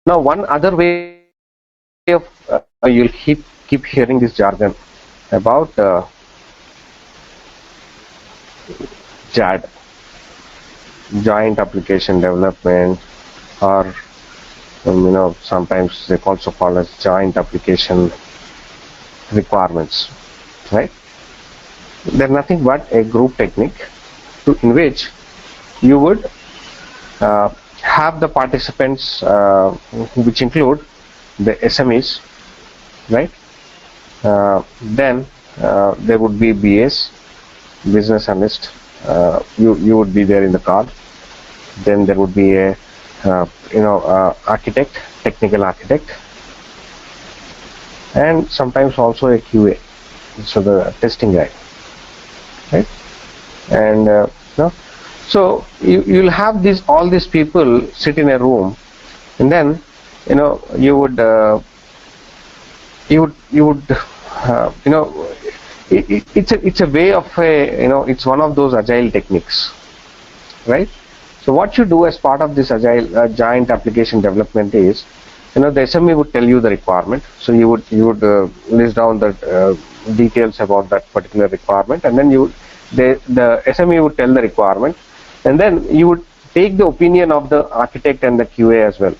Now, one other way of you'll keep hearing this jargon about JAD, joint application development, or sometimes they also call as joint application requirements, right? They're nothing but a group technique in which you would have the participants, which include the SMEs, right? Then there would be BAs, business analyst. You would be there in the call. Then there would be a architect, technical architect, and sometimes also a QA, so the testing guy, right? And so you'll have all these people sit in a room, and then you would it's a way of it's one of those agile techniques, right? So what you do as part of this agile giant application development is, the SME would tell you the requirement. So you would list down the details about that particular requirement, and then the SME would tell the requirement, and then you would take the opinion of the architect and the QA as well.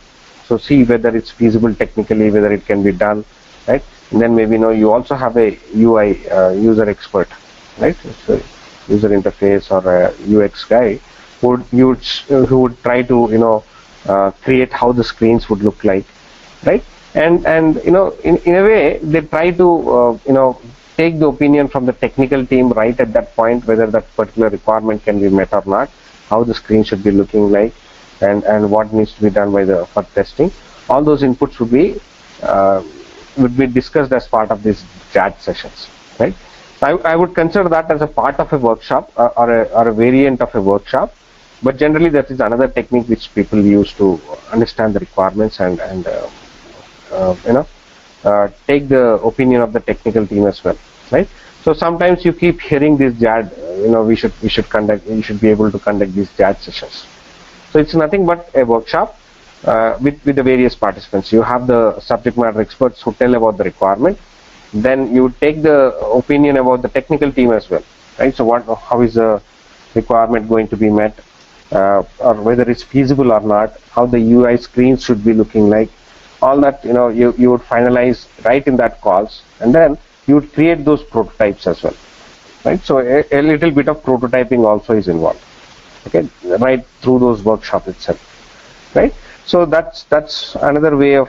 So see whether it's feasible technically, whether it can be done, right? And then maybe you also have a UI user expert, right? So user interface or a UX guy who would try to create how the screens would look like, right? And in a way they try to take the opinion from the technical team right at that point, whether that particular requirement can be met or not, how the screen should be looking like, and what needs to be done for testing. All those inputs would be discussed as part of these JAD sessions, right? I would consider that as a part of a workshop or a variant of a workshop, but generally that is another technique which people use to understand the requirements and take the opinion of the technical team as well, right? So sometimes you keep hearing this JAD, we should be able to conduct these JAD sessions. So it's nothing but a workshop with the various participants. You have the subject matter experts who tell about the requirement. Then you take the opinion about the technical team as well, right? So how is the requirement going to be met, or whether it's feasible or not, how the UI screens should be looking like. All that you would finalize right in that calls, and then you would create those prototypes as well, right? So a little bit of prototyping also is involved, okay, right through those workshops itself, right? So that's another way of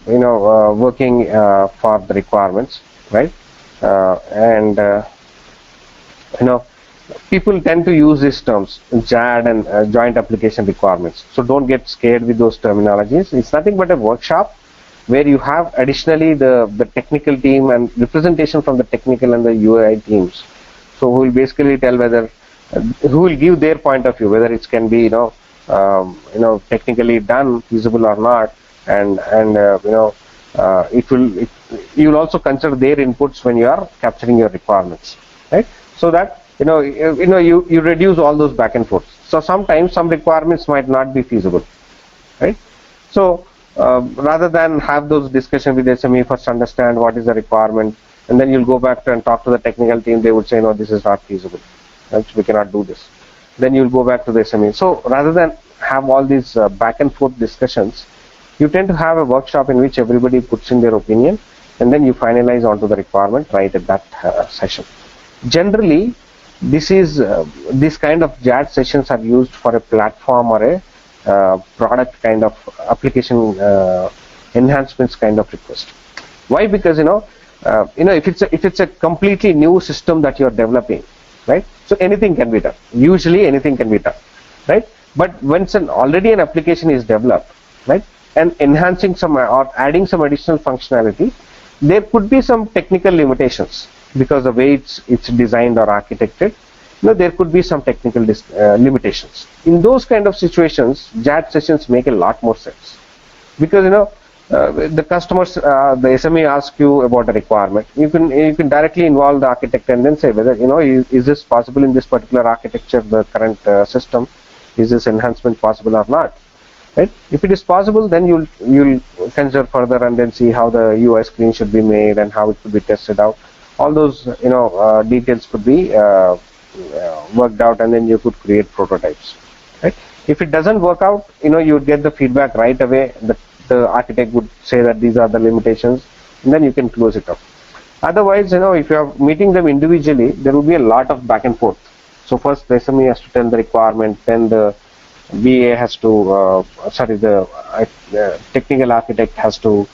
working for the requirements, right? And people tend to use these terms, JAD and joint application requirements. So don't get scared with those terminologies. It's nothing but a workshop where you have additionally the technical team and representation from the technical and the UI teams. So who will basically tell who will give their point of view, whether it can be technically done, feasible or not, and you will also consider their inputs when you are capturing your requirements, right? So that you reduce all those back and forth. So sometimes some requirements might not be feasible, right? So rather than have those discussions with SME, first understand what is the requirement, and then you'll go back and talk to the technical team. They would say, no, this is not feasible, right? We cannot do this. Then you'll go back to the SME. So rather than have all these back and forth discussions, you tend to have a workshop in which everybody puts in their opinion, and then you finalize onto the requirement right at that session. Generally, this kind of JAD sessions are used for a platform or a product kind of application enhancements kind of request. Why? Because if it's a completely new system that you're developing, right? So anything can be done. Usually anything can be done, right? But once already an application is developed, right, and enhancing some or adding some additional functionality, there could be some technical limitations because the way it's designed or architected. There could be some technical limitations. In those kind of situations, JAD sessions make a lot more sense, because the customers, the SME asks you about a requirement. You can directly involve the architect and then say whether is this possible in this particular architecture, the current system, is this enhancement possible or not, right? If it is possible, then you'll consider further and then see how the UI screen should be made and how it could be tested out. All those details could be worked out, and then you could create prototypes, right? If it doesn't work out, you would get the feedback right away. The architect would say that these are the limitations, and then you can close it up. Otherwise, if you are meeting them individually, there will be a lot of back and forth. So first the SME has to tell the requirement, then the BA has to, the technical architect has to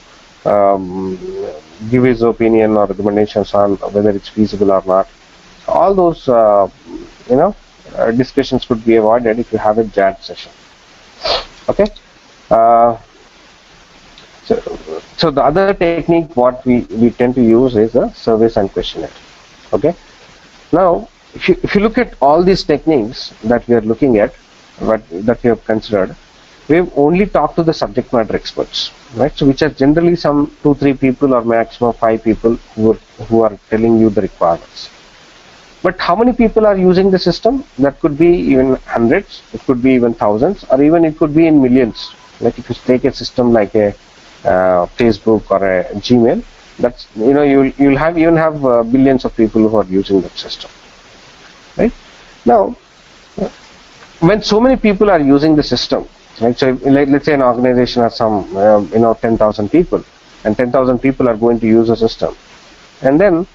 give his opinion or recommendations on whether it's feasible or not. All those, discussions could be avoided if you have a JAD session. Okay. So the other technique what we tend to use is the surveys and questionnaire. Okay. Now, if you look at all these techniques that we are looking at, that we have considered, we have only talked to the subject matter experts, right? So which are generally some 2-3 people or maximum 5 people who are telling you the requirements. But how many people are using the system? That could be even hundreds, it could be even thousands, or even it could be in millions. Like if you take a system like a Facebook or a Gmail, that's you'll even have billions of people who are using that system, right? Now, when so many people are using the system, right? So let's say an organization has some 10,000 people, and 10,000 people are going to use the system, and then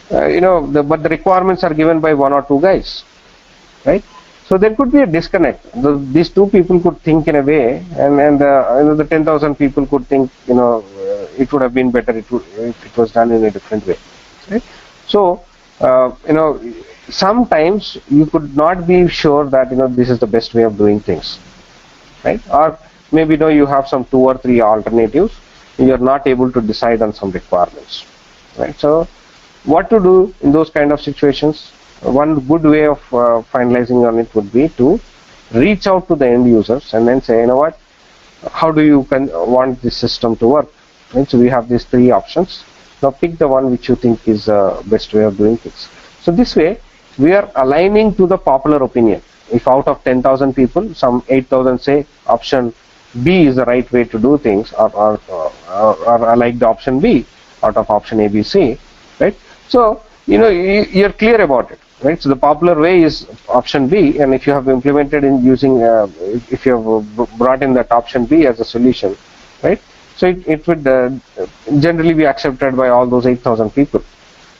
but the requirements are given by 1 or 2 guys, right? So there could be a disconnect. These 2 people could think in a way, and the 10,000 people could think it would have been better if it was done in a different way, right? So sometimes you could not be sure that this is the best way of doing things, right? Or maybe you have some 2 or 3 alternatives, and you are not able to decide on some requirements, right? So what to do in those kind of situations? One good way of finalizing on it would be to reach out to the end users and then say, what, how do you want this system to work? Right? So we have these 3 options. Now pick the one which you think is the best way of doing things. So this way we are aligning to the popular opinion. If out of 10,000 people, some 8,000 say option B is the right way to do things, or I like the option B out of option A, B, C, right? So you're clear about it, right? So the popular way is option B, and if you have implemented in using, if you have brought in that option B as a solution, right? So it would generally be accepted by all those 8,000 people,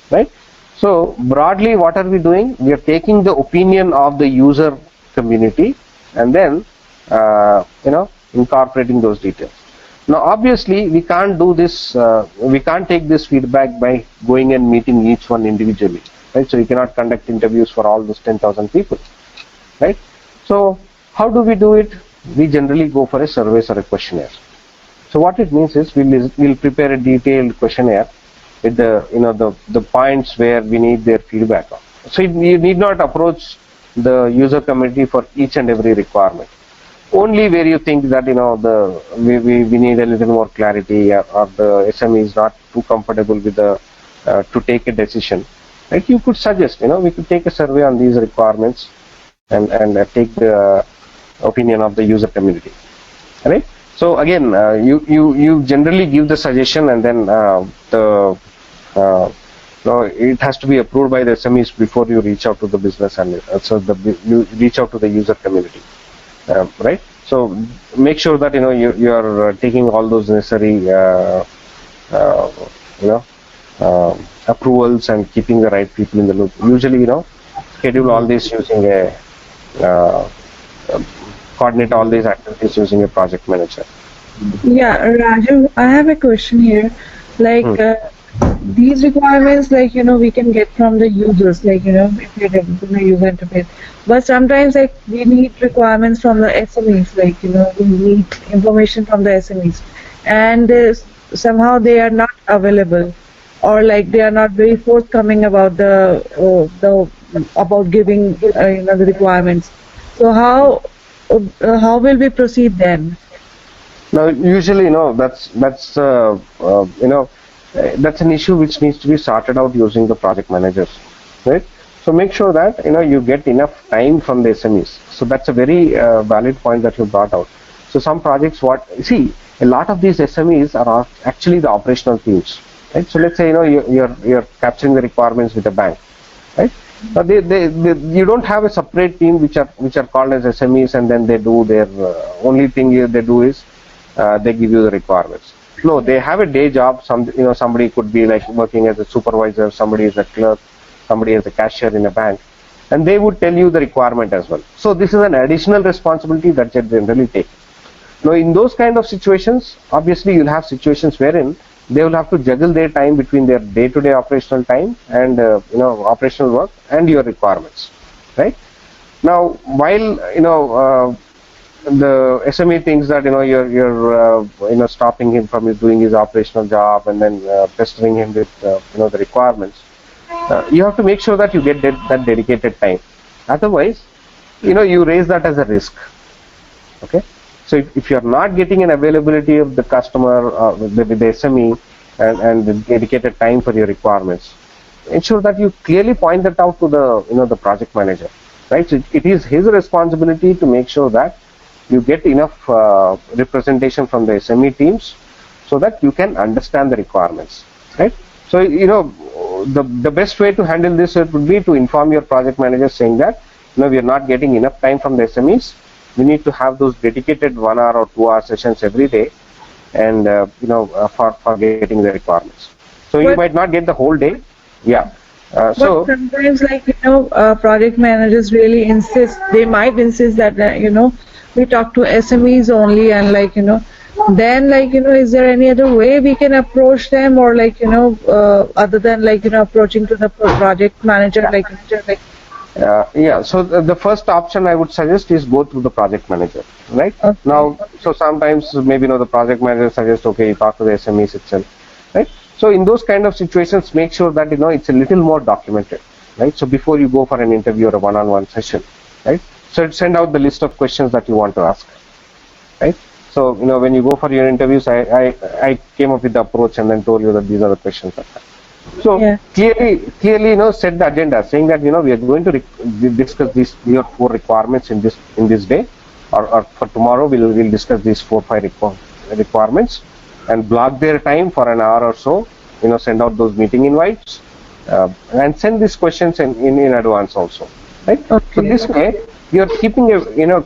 right? So broadly, what are we doing? We are taking the opinion of the user community and then incorporating those details. Now obviously we can't do this, we can't take this feedback by going and meeting each one individually, right? So you cannot conduct interviews for all those 10,000 people, right? So how do we do it? We generally go for a survey or a questionnaire. So what it means is we'll prepare a detailed questionnaire with the points where we need their feedback on. So you need not approach the user community for each and every requirement. Only where you think that we need a little more clarity, or the SME is not too comfortable with to take a decision, right? You could suggest, we could take a survey on these requirements and take the opinion of the user community, right? So again, you generally give the suggestion, and then it has to be approved by the SMEs before you reach out to the business, and so you reach out to the user community. Right? So make sure that you are taking all those necessary approvals and keeping the right people in the loop. Usually, schedule all this using a coordinate all these activities using a project manager. Yeah, Raju, I have a question here. Like these requirements, like we can get from the users, like if you're in the user interface. But sometimes, like we need requirements from the SMEs, like we need information from the SMEs, and somehow they are not available, or like they are not very forthcoming about about giving the requirements. So how will we proceed then? Now, usually, that's an issue which needs to be sorted out using the project managers, right? So make sure that you get enough time from the SMEs. So that's a very valid point that you brought out. So some projects, see, a lot of these SMEs are actually the operational teams, right? So let's say, you're capturing the requirements with a bank, right? But you don't have a separate team which are called as SMEs, and then they do their only thing they do is they give you the requirements. No, they have a day job. Somebody could be like working as a supervisor, somebody is a clerk, somebody is a cashier in a bank, and they would tell you the requirement as well. So this is an additional responsibility that they generally take. Now, in those kind of situations, obviously you'll have situations wherein they will have to juggle their time between their day-to-day operational time and operational work and your requirements, right? Now, while the SME thinks that you're stopping him from doing his operational job and then pestering him with the requirements, you have to make sure that you get that dedicated time. Otherwise, you raise that as a risk. Okay. So if you're not getting an availability of the customer with the SME and the dedicated time for your requirements, ensure that you clearly point that out to the project manager, right? So it is his responsibility to make sure that you get enough representation from the SME teams so that you can understand the requirements, right? So the best way to handle this would be to inform your project manager saying that we are not getting enough time from the SMEs. We need to have those dedicated 1 hour or 2 hour sessions every day, and for getting the requirements. So you might not get the whole day, yeah. But sometimes, project managers really insist. They might insist that we talk to SMEs only, and then is there any other way we can approach them, or other than approaching to the project manager, so the first option I would suggest is go through the project manager, right? Okay. Now, so sometimes maybe the project manager suggests, okay, you talk to the SMEs itself, right? So in those kind of situations, make sure that it's a little more documented, right? So before you go for an interview or a one-on-one session, right? So send out the list of questions that you want to ask, right? So when you go for your interviews, I came up with the approach and then told you that these are the questions that. So yeah. clearly, set the agenda, saying that we are going to discuss your 4 requirements in this day, or for tomorrow we'll discuss these 4-5 requirements, and block their time for an hour or so. Send out those meeting invites, and send these questions in advance also, right? Okay. So this way you're keeping you're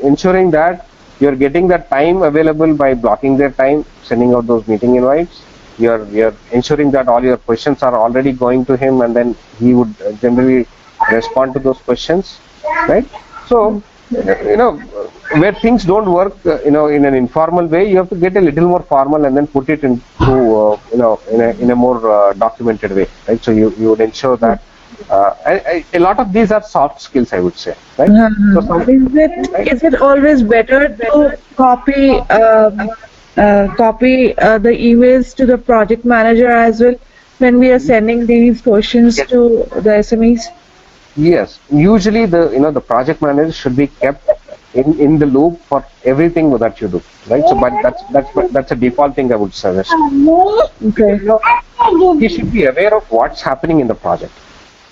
ensuring that you're getting that time available by blocking their time, sending out those meeting invites. You're ensuring that all your questions are already going to him, and then he would generally respond to those questions, right? So where things don't work in an informal way, you have to get a little more formal and then put it into in a more documented way, right? So you would ensure that a lot of these are soft skills, I would say, right? So is it always better to copy the emails to the project manager as well when we are sending these questions to the SMEs? Yes, usually the project manager should be kept in the loop for everything that you do, right? So, but that's a default thing I would suggest. Okay. He should be aware of what's happening in the project,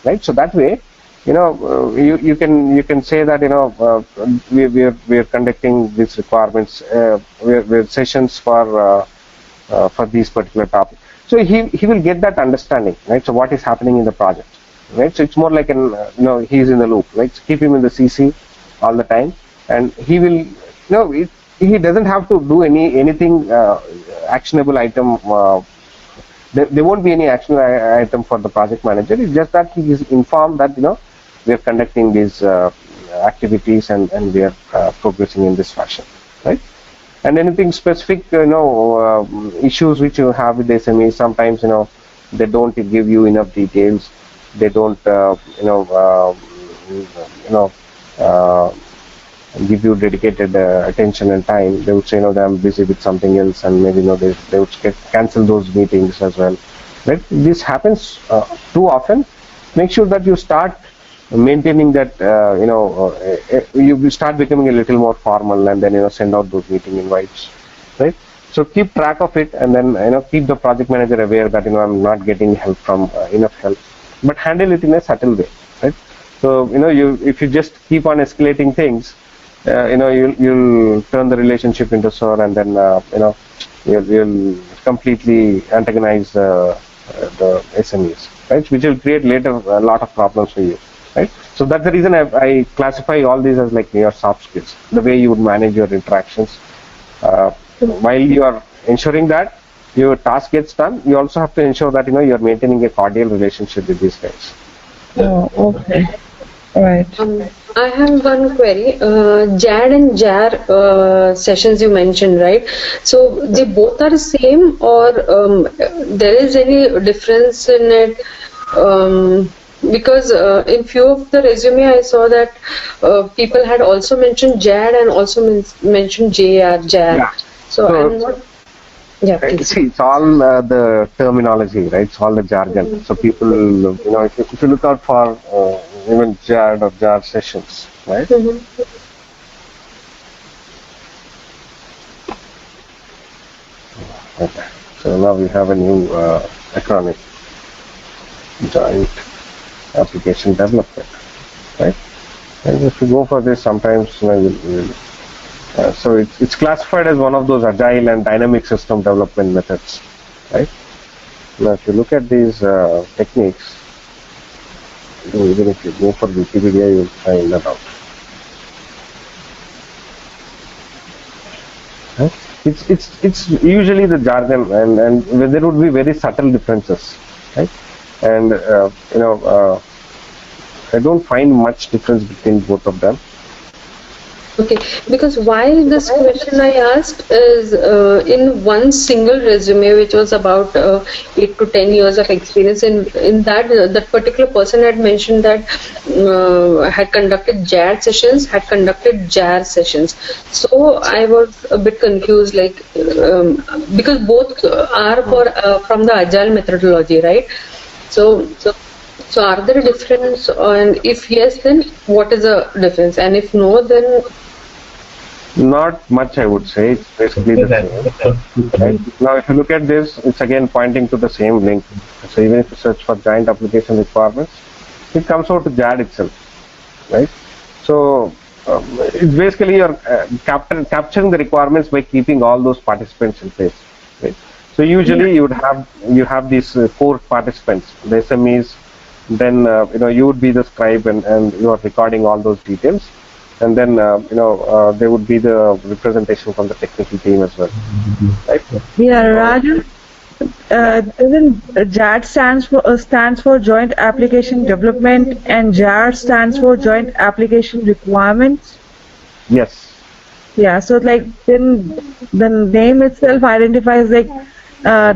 right? So that way, you can say that we are conducting these requirements, we're sessions for these particular topics. So he will get that understanding, right? So what is happening in the project, right? So it's more like he's in the loop, right? So keep him in the CC all the time, and he will he doesn't have to do anything actionable item. There won't be any action item for the project manager. It's just that he is informed that we are conducting these activities and we are progressing in this fashion, right? And anything specific, issues which you have with the SME, sometimes they don't give you enough details. They don't give you dedicated attention and time. They would say, I'm busy with something else, and maybe they would cancel those meetings as well. Right? This happens too often. Make sure that you start maintaining that. You start becoming a little more formal, and then send out those meeting invites. Right? So keep track of it, and then keep the project manager aware that I'm not getting help from enough help, but handle it in a subtle way. Right? So if you just keep on escalating things, you'll turn the relationship into sour, and then you'll completely antagonize the SMEs, right? Which will create later a lot of problems for you, right? So that's the reason I classify all these as like your soft skills, the way you would manage your interactions. While you are ensuring that your task gets done, you also have to ensure that you're maintaining a cordial relationship with these guys. Oh, okay. All right. I have one query. JAD and JAR sessions you mentioned, right? So they both are same, or there is any difference in it? Because in few of the resume I saw that people had also mentioned JAD and also mentioned JAR. Yeah. So I'm not. Yeah, please. See, it's all the terminology, right? It's all the jargon. So people, if you look out for even JAD or JAR sessions, right? Okay. So now we have a new acronym, Joint Application Development, right? And if you go for this, sometimes so it's classified as one of those agile and dynamic system development methods, right? Now, if you look at these techniques, even if you go for Wikipedia, you'll find that out. Right? It's usually the jargon, and there would be very subtle differences, right? And I don't find much difference between both of them. Okay, because why this question I asked is in one single resume, which was about 8 to 10 years of experience. In that particular person had mentioned that had conducted JAD sessions, had conducted JAR sessions. So I was a bit confused, like because both are from the Agile methodology, right? So are there a difference? And if yes, then what is the difference? And if no, then not much, I would say. It's basically the same. Right? Now, if you look at this, it's again pointing to the same link. So even if you search for joint application requirements, it comes out to JAD itself, right? So it's basically you're capturing the requirements by keeping all those participants in place, right? So usually you have these core participants, the SMEs. Then you would be the scribe, and you are recording all those details. And then there would be the representation from the technical team as well, right? Yeah, Raju. Isn't JAD stands for Joint Application Development, and JAR stands for Joint Application Requirements? Yes. Yeah. So like then the name itself identifies like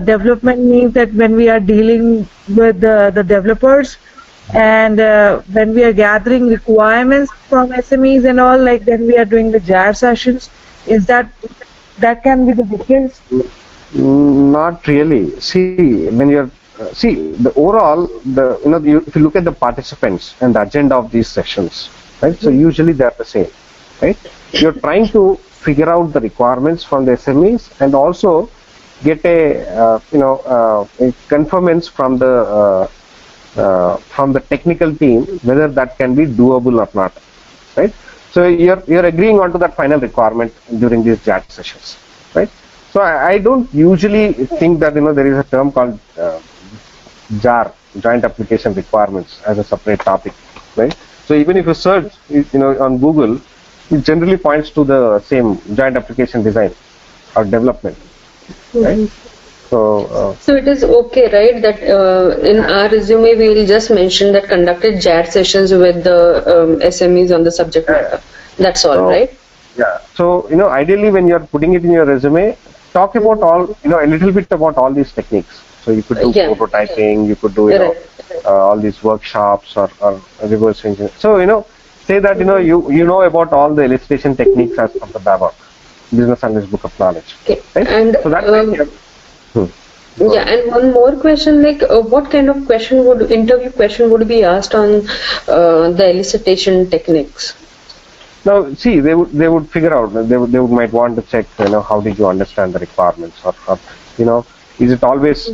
development means that when we are dealing with the developers. And when we are gathering requirements from SMEs and all, like then we are doing the JAR sessions. Is that can be the difference? Not really. See, when you're the overall if you look at the participants and the agenda of these sessions, right? So usually they are the same, right? You're trying to figure out the requirements from the SMEs and also get a confirmance from the technical team whether that can be doable or not, right? So you're agreeing on to that final requirement during these JAD sessions, right? So I don't usually think that there is a term called JAR, Joint Application Requirements, as a separate topic, right? So even if you search on Google, it generally points to the same joint application design or development, right? So it is okay, right, that in our resume we will just mention that conducted JAD sessions with the SMEs on the subject matter. That's all, right? Yeah. So ideally, when you're putting it in your resume, talk about all a little bit about all these techniques. So you could do prototyping, you could do all these workshops or reverse engineering. So say that you know about all the illustration techniques as of the BABA, Business Analyst Book of Knowledge. Okay. Right? And so that and one more question, like what kind of interview question would be asked on the elicitation techniques? Now, see, they would figure out. They might want to check, how did you understand the requirements, or is it always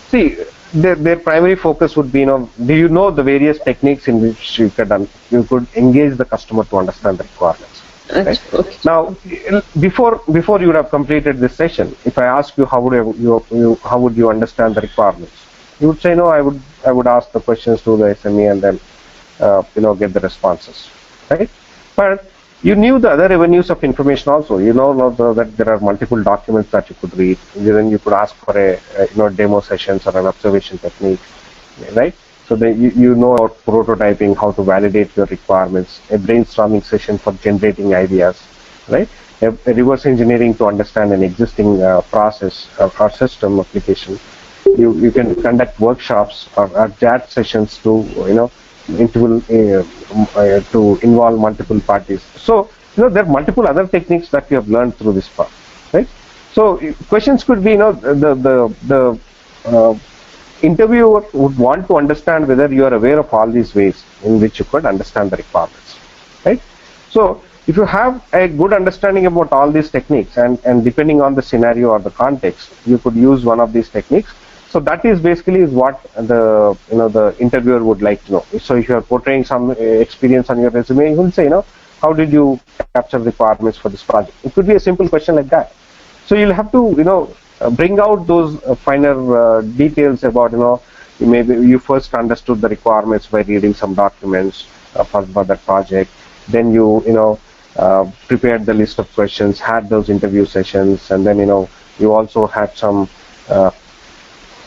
see their primary focus would be, do you know the various techniques in which you could engage the customer to understand the requirements, Right? Okay. Now, before you would have completed this session, if I ask you how would you understand the requirements, you would say no. I would ask the questions to the SME and then get the responses, right? But you knew the other avenues of information also. You know that there are multiple documents that you could read. Then you could ask for a demo sessions or an observation technique, right? So you know about prototyping, how to validate your requirements, a brainstorming session for generating ideas, right? A reverse engineering to understand an existing process or system application. You can conduct workshops or JAD sessions to to involve multiple parties. So there are multiple other techniques that you have learned through this part, right? So questions could be the interviewer would want to understand whether you are aware of all these ways in which you could understand the requirements, right? So if you have a good understanding about all these techniques and depending on the scenario or the context, you could use one of these techniques. So that is basically what the interviewer would like to know. So if you are portraying some experience on your resume, you will say, how did you capture requirements for this project? It could be a simple question like that. So you'll have to bring out those finer details about maybe you first understood the requirements by reading some documents for that project. Then you prepared the list of questions, had those interview sessions, and then you also had some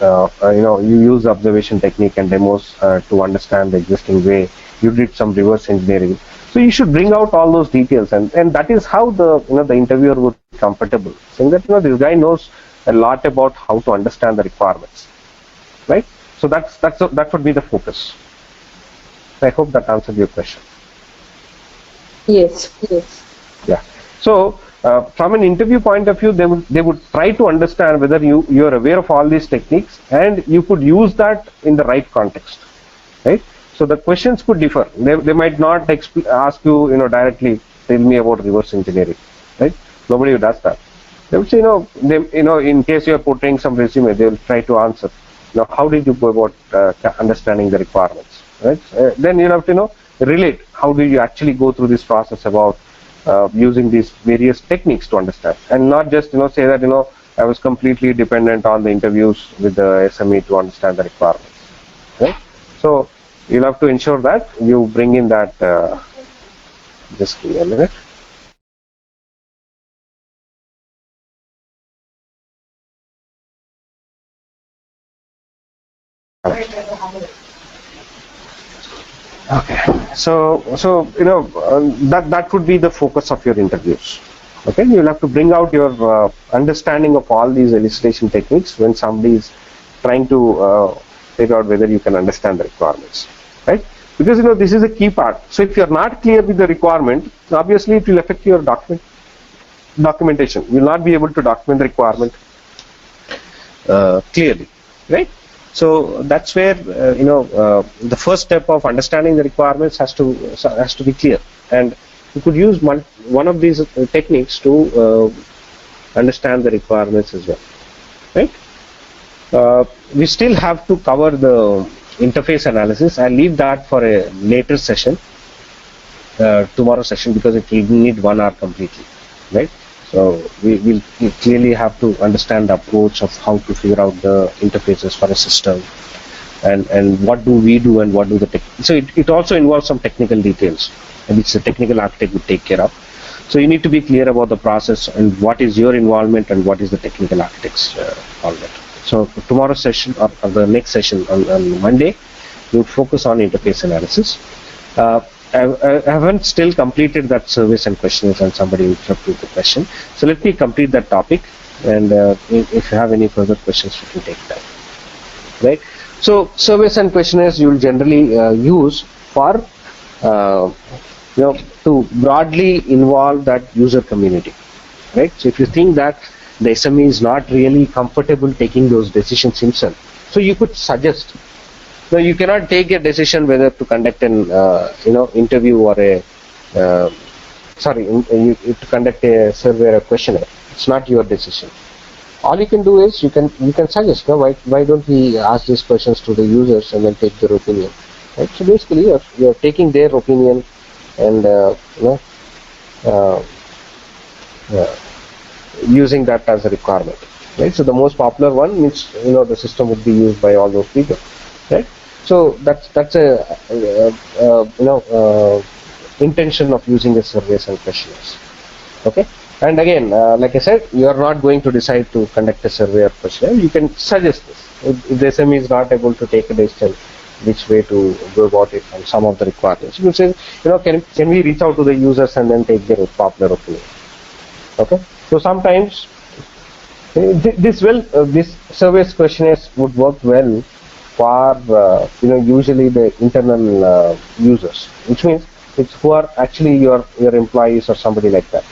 you use observation technique and demos to understand the existing way. You did some reverse engineering. So you should bring out all those details, and that is how the interviewer would be comfortable, saying that this guy knows a lot about how to understand the requirements, right? So that would be the focus. I hope that answered your question. Yes. Yeah. So from an interview point of view, they would try to understand whether you are aware of all these techniques and you could use that in the right context, right? So the questions could differ. They might not ask you directly, tell me about reverse engineering, right? Nobody does that. They would say, in case you are portraying some resume, they will try to answer. Now, how did you go about understanding the requirements, right? Then you have to relate. How do you actually go through this process about using these various techniques to understand, and not just say that I was completely dependent on the interviews with the SME to understand the requirements, right? So you'll have to ensure that you bring in that. Just give me a minute. Okay, so that would be the focus of your interviews. Okay, you'll have to bring out your understanding of all these elicitation techniques when somebody is trying to figure out whether you can understand the requirements, right? Because this is a key part. So if you're not clear with the requirement, obviously it will affect your documentation. You will not be able to document the requirement clearly, right? So that's where the first step of understanding the requirements has to be clear, and you could use one of these techniques to understand the requirements as well, right? We still have to cover the interface analysis. I'll leave that for a later session, tomorrow session, because it will need 1 hour completely, right? So we will clearly have to understand the approach of how to figure out the interfaces for a system, and what do we do and what do the tech. So it also involves some technical details, which the technical architect would take care of. So you need to be clear about the process and what is your involvement and what is the technical architect's involvement. So for tomorrow's session or the next session on Monday, we would focus on interface analysis. I haven't still completed that surveys and questionnaires, and somebody interrupted the question. So let me complete that topic, and if you have any further questions, we can take that. Right. So surveys and questionnaires you will generally use for to broadly involve that user community. Right. So if you think that the SME is not really comfortable taking those decisions himself, so you could suggest. No, you cannot take a decision whether to conduct an interview or to conduct a survey or a questionnaire. It's not your decision. All you can do is you can suggest, why don't we ask these questions to the users and then take their opinion, right? So basically you're taking their opinion and uh, uh, using that as a requirement, right? So the most popular one means, the system would be used by all those people, right? So that's a intention of using the surveys and questionnaires. Okay, and again, like I said, you are not going to decide to conduct a survey or questionnaire. You can suggest this if the SME is not able to take a decision which way to go about it and some of the requirements. You can say, can we reach out to the users and then take their popular opinion? Okay, so sometimes this surveys questionnaires would work well for usually the internal users, which means it's who are actually your employees or somebody like that,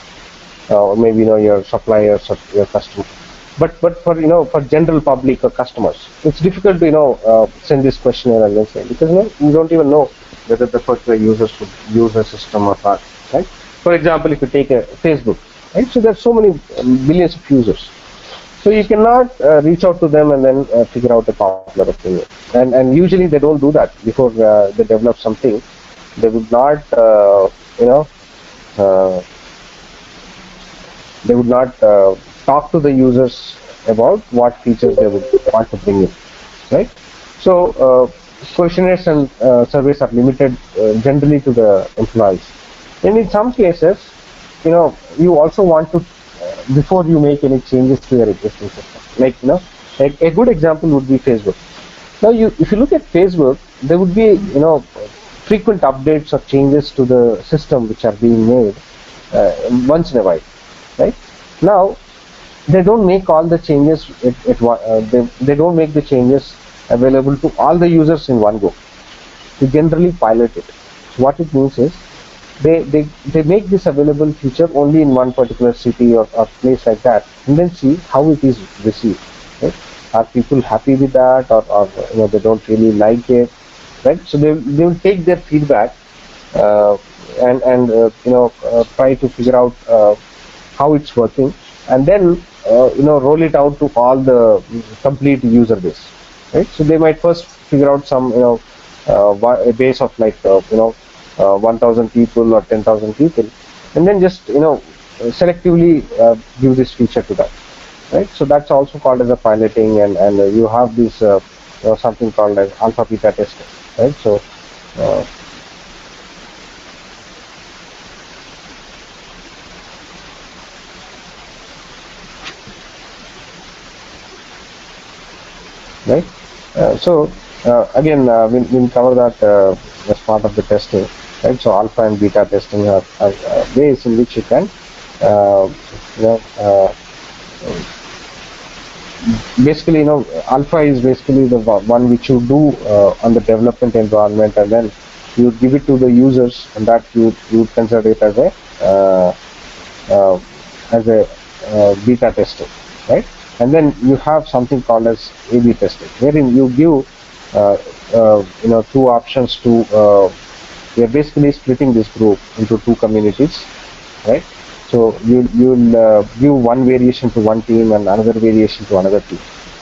or maybe your suppliers or your customers. But for for general public or customers, it's difficult to send this questionnaire and then say, because you don't even know whether the particular users would use the system or not, right? For example, if you take a Facebook, right? So there's so many billions of users. So you cannot reach out to them and then figure out a popular opinion. And usually they don't do that before they develop something. They would not, uh, they would not talk to the users about what features they would want to bring in, right? So questionnaires and surveys are limited generally to the employees. And in some cases, you also want to, before you make any changes to your existing system, like like a good example would be Facebook. Now if you look at Facebook, there would be frequent updates or changes to the system which are being made once in a while, right? Now they don't make all the changes, they don't make the changes available to all the users in one go. They generally pilot it. So what it means is they make this available feature only in one particular city or place like that, and then see how it is received, right? Are people happy with that, or they don't really like it, right? So they will take their feedback and try to figure out how it's working, and then roll it out to all the complete user base, right? So they might first figure out some a base of like 1,000 people or 10,000 people, and then just selectively give this feature to that, right? So that's also called as a piloting, and you have this something called as alpha beta testing, right? So right. Again, we'll cover that as part of the testing, right? So alpha and beta testing are ways in which you can uh, you know uh, basically alpha is basically the one which you do on the development environment, and then you give it to the users, and that you consider it uh, uh, as a beta testing, right? And then you have something called as A/B testing, wherein you give two options to you're basically splitting this group into two communities, right? So you'll give one variation to one team and another variation to another team,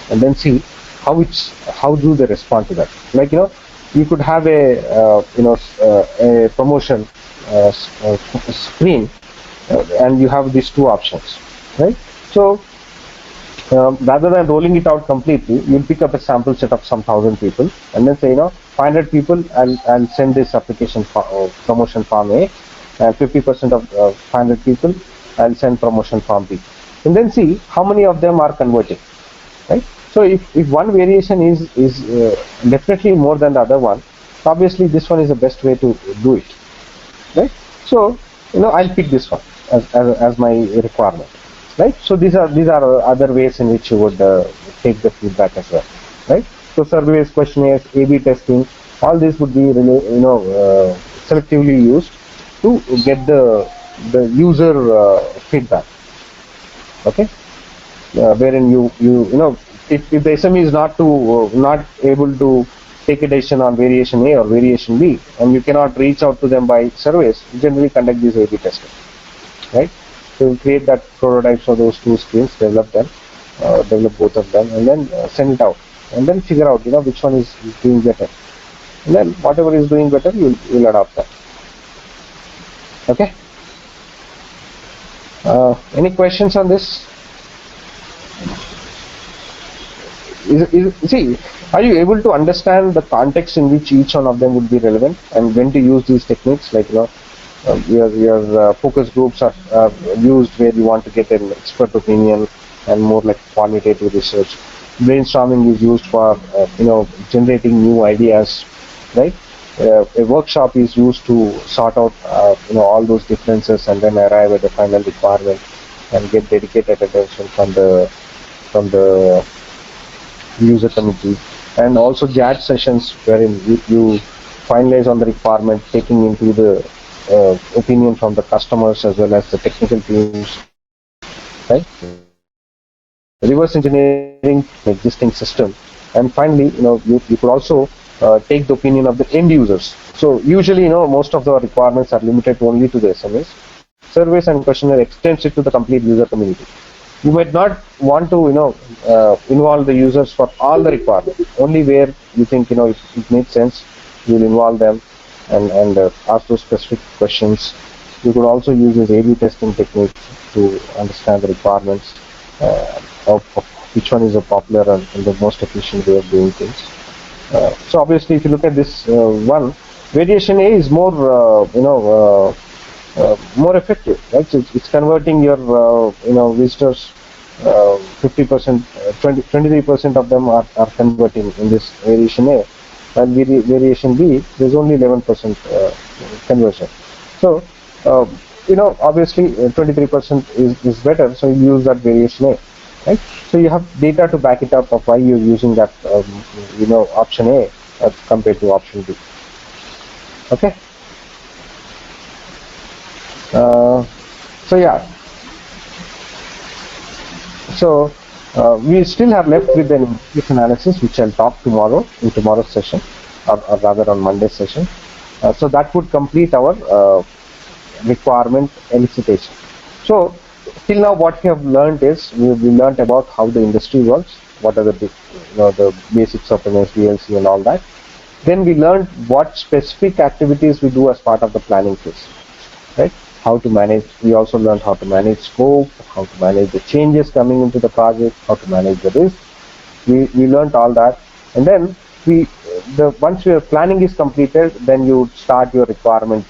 and then see how do they respond to that. Like you could have a promotion screen, and you have these two options, right? So rather than rolling it out completely, you'll pick up a sample set of some 1,000 people, and then say 500 people, I'll send this application promotion form A, and 50% of 500 people I'll send promotion form B, and then see how many of them are converting, right? So if one variation is definitely more than the other one, obviously this one is the best way to do it, right? So I'll pick this one as my requirement, right? So these are other ways in which you would take the feedback as well, right? So surveys, questionnaires, A/B testing, all this would be really selectively used to get the user feedback. Okay, wherein if the SME is not able to take a decision on variation A or variation B, and you cannot reach out to them by surveys, you generally conduct these A/B testing, right? So you create that prototypes for those two screens, develop both of them, and then send it out, and then figure out which one is doing better, and then whatever is doing better, you'll adopt that. Okay. Any questions on this? See, are you able to understand the context in which each one of them would be relevant and when to use these techniques? Like, your focus groups are used where you want to get an expert opinion and more like quantitative research. Brainstorming is used for generating new ideas, right? A workshop is used to sort out all those differences and then arrive at the final requirement and get dedicated attention from the user committee. And also JAD sessions wherein you finalize on the requirement, taking into the opinion from the customers as well as the technical teams, right? Reverse engineering existing system, and finally, you could also take the opinion of the end users. So usually, most of the requirements are limited only to the SMEs. Surveys and questionnaire extends it to the complete user community. You might not want to, involve the users for all the requirements. Only where you think, it makes sense, you'll involve them and ask those specific questions. You could also use this A/B testing technique to understand the requirements of which one is a popular and the most efficient way of doing things. So obviously, if you look at this one, variation A is more, more effective, right? So it's converting your, visitors. 50%, 23% of them are converting in this variation A, and variation B, there's only 11% conversion. So, obviously 23% is better, so you use that variation A, right? So you have data to back it up of why you're using that, option A compared to option B. Okay. So yeah. So we still have left with an implicit analysis, which I'll talk tomorrow in tomorrow's session, or rather on Monday's session. So that would complete our requirement elicitation. So till now, what we have learned is we learned about how the industry works, what are the basics of an SDLC and all that. Then we learned what specific activities we do as part of the planning phase, right? How to manage. We also learned how to manage scope, how to manage the changes coming into the project, how to manage the risk. We learned all that, and then once your planning is completed, then you start your requirements,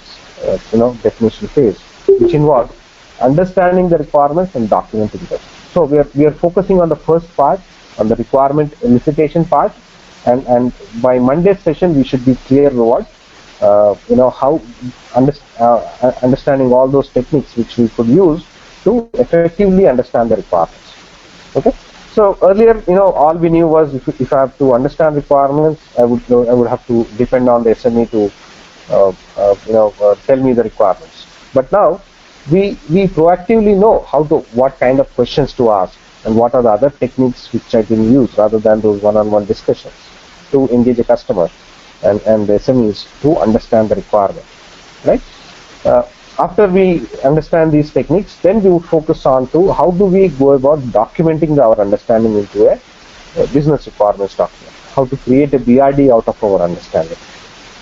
definition phase, which involves understanding the requirements and documenting them. So we are focusing on the first part, on the requirement elicitation part, and by Monday's session we should be clear what. How understanding all those techniques which we could use to effectively understand the requirements. Okay. So earlier, all we knew was if I have to understand requirements, I would have to depend on the SME to, tell me the requirements. But now we proactively know what kind of questions to ask and what are the other techniques which I can use rather than those one-on-one discussions to engage a customer and the SMEs to understand the requirement, right? After we understand these techniques, then we would focus on to how do we go about documenting our understanding into a business requirements document, how to create a BRD out of our understanding,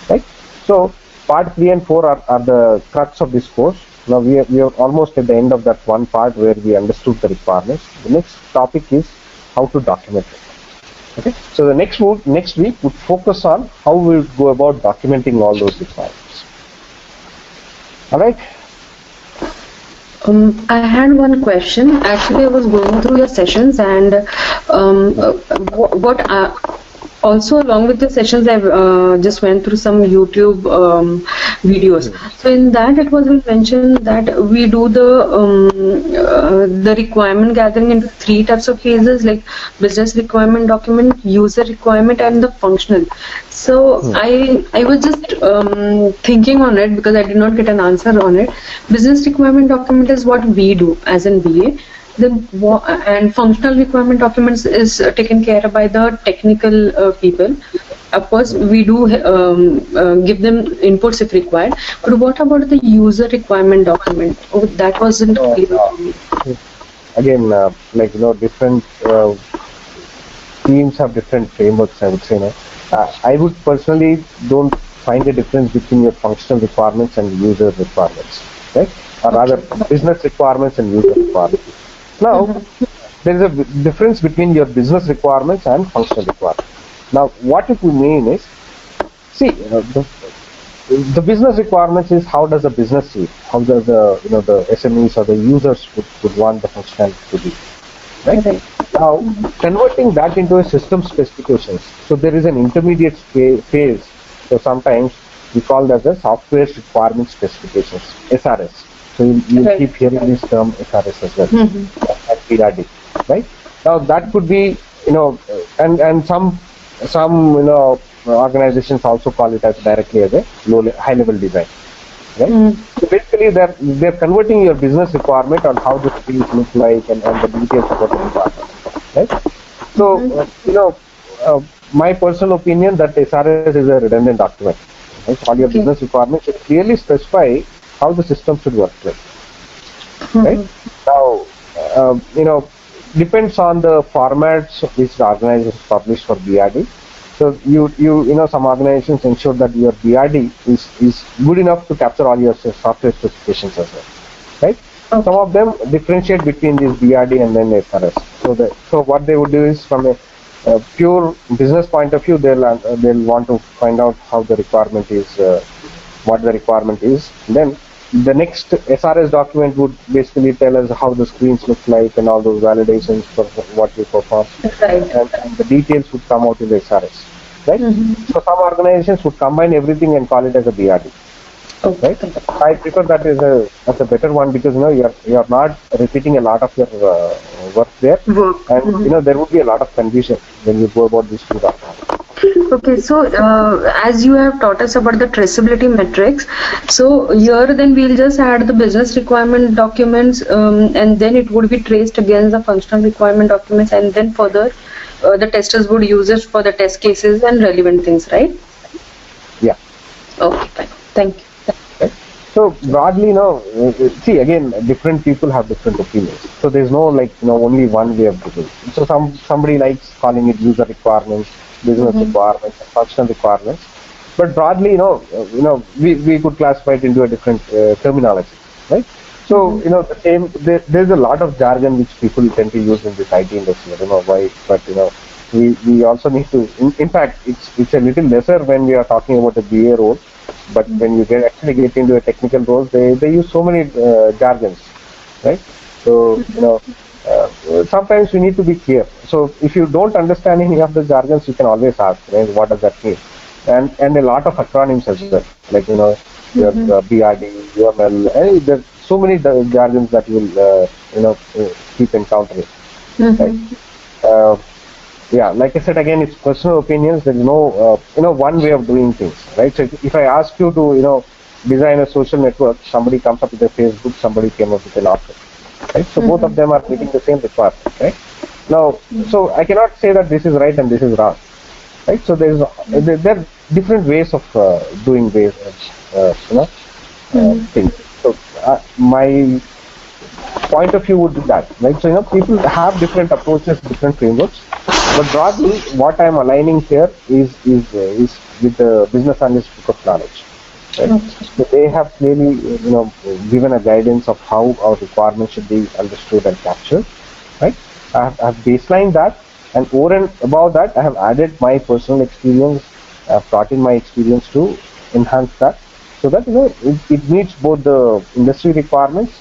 right? So part 3 and 4 are the crux of this course. Now we are almost at the end of that one part where we understood the requirements. The next topic is how to document it. Okay, so the next week would focus on how we'll go about documenting all those requirements. All right. I had one question. Actually, I was going through your sessions, and also along with the sessions, I just went through some YouTube videos. So in that, it was mentioned that we do the requirement gathering into 3 types of phases, like business requirement document, user requirement, and the functional. So I was just thinking on it because I did not get an answer on it. Business requirement document is what we do as in BA. And functional requirement documents is taken care of by the technical people. Of course, we do give them inputs if required. But what about the user requirement document? Oh, that wasn't clear to me. Again, different teams have different frameworks, I would say. I would personally don't find a difference between your functional requirements and user requirements, right? or rather business requirements and user requirements. Now, there is a difference between your business requirements and functional requirements. Now, what it will mean is, see, the business requirements is how does the business see it? How does the the SMEs or the users would want the functionality to be, right? Right. Now, converting that into a system specifications. So there is an intermediate phase. So sometimes we call that the software requirement specifications, SRS. So you Right. keep hearing this term SRS as well, at PRD, right? Now that could be, and some organizations also call it as directly as a high level design, right? So basically they're converting your business requirement on how the screens look like and the details about the requirement, right? So my personal opinion that SRS is a redundant document, right? All your business requirements should clearly specify how the system should work like, right? Now depends on the formats which the organization publish for BRD. So some organizations ensure that your BRD is good enough to capture all your software specifications as well, right? Okay. Some of them differentiate between this BRD and then SRS. So what they would do is, from a pure business point of view, they'll want to find out how the requirement is, what the requirement is. Then the next SRS document would basically tell us how the screens look like and all those validations for what you perform. Right. And the details would come out in the SRS, right? So some organizations would combine everything and call it as a BRD, right? I prefer that as a better one, because you're not repeating a lot of your work there, and there would be a lot of confusion when you go about these two documents. Okay, so as you have taught us about the traceability metrics, so here then we'll just add the business requirement documents, and then it would be traced against the functional requirement documents, and then further the testers would use it for the test cases and relevant things, right? Yeah. Okay, fine. Thank you. Right? So broadly, see, again, different people have different opinions. So there's no only one way of doing it. So somebody likes calling it user requirements, business requirements, and functional requirements. But broadly, we could classify it into a different terminology, right? So there's a lot of jargon which people tend to use in this IT industry. I don't know why, but we also need to. In fact, it's a little lesser when we are talking about a BA role. But when you actually get into a technical role, they use so many jargons, right? So sometimes we need to be clear. So if you don't understand any of the jargons, you can always ask, right? What does that mean? And a lot of acronyms as well, like your BRD, UML. There's so many jargons that you will keep encountering, right? Yeah, like I said, again, it's personal opinions. There is no one way of doing things, right? So if I ask you to design a social network, somebody comes up with a Facebook, somebody came up with an Outlook, right? So both of them are meeting the same requirement, right? Now, so I cannot say that this is right and this is wrong, right? So there are different ways of doing things. So my point of view would be that, right? So people have different approaches, different frameworks, but broadly, what I'm aligning here is with the business analyst book of knowledge. Right? So they have clearly, given a guidance of how our requirements should be understood and captured. Right? I have baselined that, and over and above that, I have added my personal experience. I have brought in my experience to enhance that, so that it meets both the industry requirements,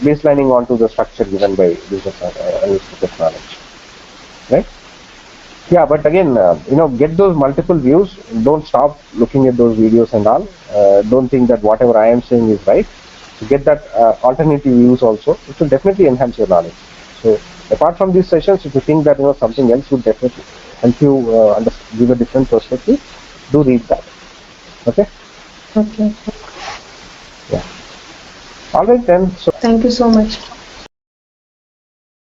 baselining onto the structure given by business analyst book of knowledge. Right? Yeah, but again, get those multiple views. Don't stop looking at those videos and all. Don't think that whatever I am saying is right. So get that alternative views also. It will definitely enhance your knowledge. So apart from these sessions, if you think that something else would definitely help you give a different perspective, do read that. Okay. Okay. Yeah. All right then. So Thank you so much.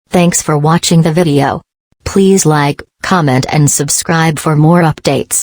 Thanks for watching the video. Please like, comment and subscribe for more updates.